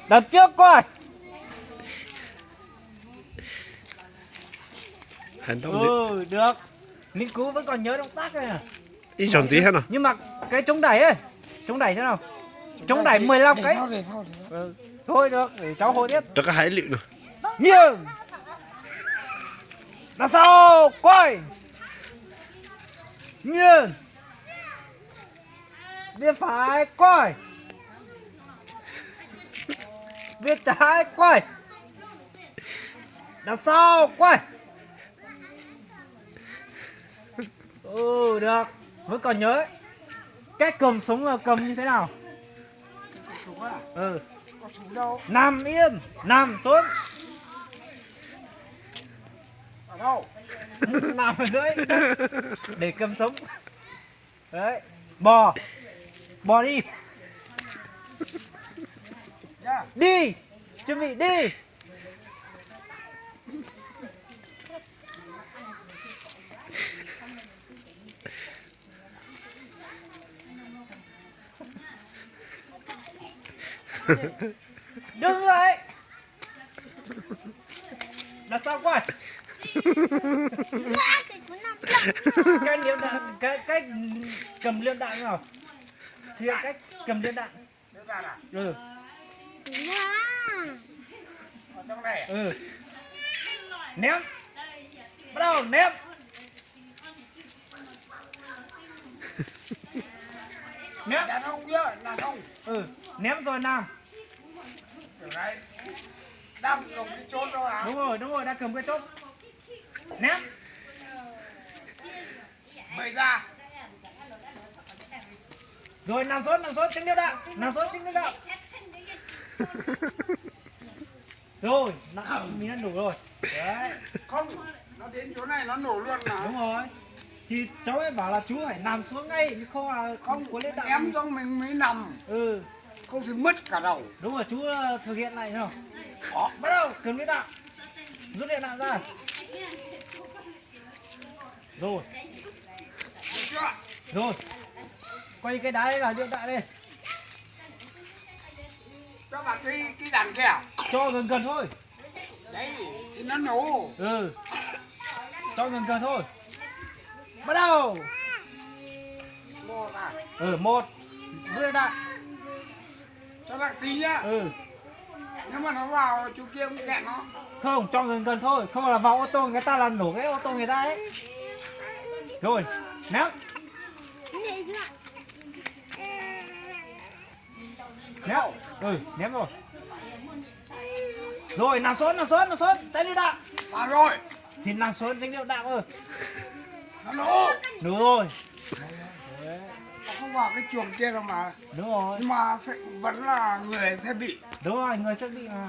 Đặt trước coi. Được. Linh Cú vẫn còn nhớ động tác này à. Ý chọn gì hết nào? Nhưng mà cái chống đẩy ấy, chống đẩy thế nào? Chống đẩy 15 cái. Thôi được, để cháu hồi tiếp. Cho cái hái liệu nào. Nghiêng. Đằng sau, quay. Nghiêng. Bên phải, quay. Bên trái, quay. Đằng sau, quay. Được. Vẫn còn nhớ ấy. Cách cầm súng là cầm như thế nào? Nằm yên, nằm xuống. Ở đâu? Nằm ở dưới để cầm súng. Đấy, bò. Bò đi. Đi. Chuẩn bị đi. Đứng dậy. Đặt sao quay. Cái liều đạn, cách cầm liều đạn nào? Thì cách cầm liều đạn. Ừ. Ừ. Ném. Bắt đầu ném. Ném. Đàn ông nhá, đàn ông. Ném rồi nam. Đang cầm cái chốt đó à? Đúng rồi, đang cầm cái chốt. Ném. Bày ra. Rồi nằm xuống, tránh liều đạn. Nằm xuống, tránh liều đạn. Rồi, mình đã nổ rồi. Đấy. Không, nó đến chỗ này nó nổ luôn mà. Đúng rồi. Thì cháu ấy bảo là chú phải nằm xuống ngay, chứ không là không có lên đạn. Ném cho mình mới nằm. Không thì mất cả đầu. Đúng rồi, chú thực hiện lại nào. Bắt đầu, cầm lên đạn. Rút điện đạn ra. Rồi. Rồi. Quay cái đá đấy là điện đạn đây. Cho vào cái đàn kia. Cho gần thôi. Đấy, thì nó nổ. Cho gần thôi. Bắt đầu. Một à? Một. Rút điện đạn. Cho bạn tí nhá. Nhưng mà nó vào chỗ kia cũng kẹt nó. Không, cho gần thôi. Không là vào ô tô người ta là nổ cái ô tô người ta ấy. Rồi, ném. Ném. Ném rồi. Rồi, nằm xuống. Tránh liều đạn. Vào rồi. Thì nằm xuống tránh liều đạn rồi. Nó nổ. Đúng rồi. Nó không vào cái chuồng kia đâu mà. Đúng rồi. Nhưng mà vẫn là người sẽ bị. Đúng rồi, người sẽ bị mà.